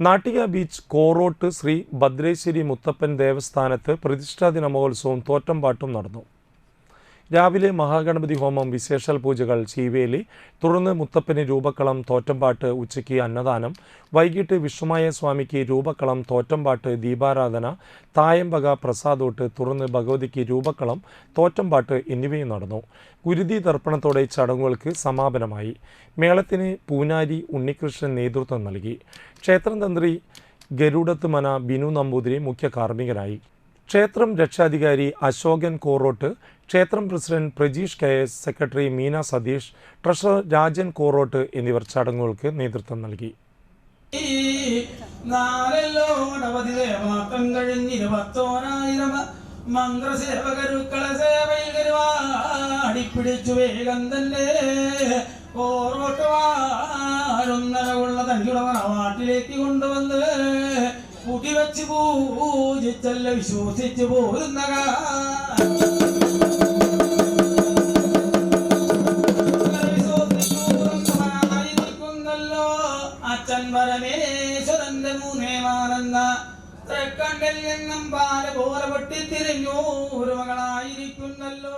Nattika beach Korott Shri Bhadreshwari Muthappan ദേവസ്ഥാനത്ത് പ്രതിഷ്ഠാദിന മഹോത്സവം തോറ്റംപാട്ടും നടന്നു. രാവിലെ മഹാഗണപതി ഹോമം, വിശേഷാൽ പൂജകൾ, ചീവേലി, തുടർന്ന് മുത്തപ്പന് രൂപക്കളം, തോറ്റംപാട്ട്, ഉച്ചയ്ക്ക് അന്നദാനം, വൈകിട്ട് വിഷ്ണുമായ സ്വാമിക്ക് രൂപക്കളം, തോറ്റംപാട്ട്, ദീപാരാധന, തായമ്പക, പ്രസാദോട്ട്, തുടർന്ന് ഭഗവതിക്ക് രൂപക്കളം, തോറ്റംപാട്ട് എന്നിവയും നടന്നു. ഗുരുതി തർപ്പണത്തോടെ ചടങ്ങുകൾക്ക് സമാപനമായി. മേളത്തിന് പൂനാരി ഉണ്ണികൃഷ്ണൻ നേതൃത്വം നൽകി. ക്ഷേത്രം തന്ത്രി ഗരുഡത്ത് മന ബിനു നമ്പൂതിരി മുഖ്യ കാർമ്മികനായി. ക്ഷേത്രം രക്ഷാധികാരി അശോകൻ കോറോട്ട്, ക്ഷേത്രം president Prajeesh K S., secretary Meena Satheesh, treasurer Rajan Korott എന്നിവർ ചടങ്ങുകൾക്ക് നേതൃത്വം നൽകി. നാട്ടിലേക്ക് കൊണ്ടുവന്ന് കുടിവെച്ച് പൂജിച്ചല്ല വിശ്വസിച്ച് പോരുന്ന അച്ഛൻ പരമേശ്വരന്റെ മൂന്നേമാനെന്ന തെക്കണ്ടിൽ നിന്നും പാല് പോലെ പൊട്ടിത്തിരിഞ്ഞു ഒരു മകളായിരിക്കുന്നല്ലോ.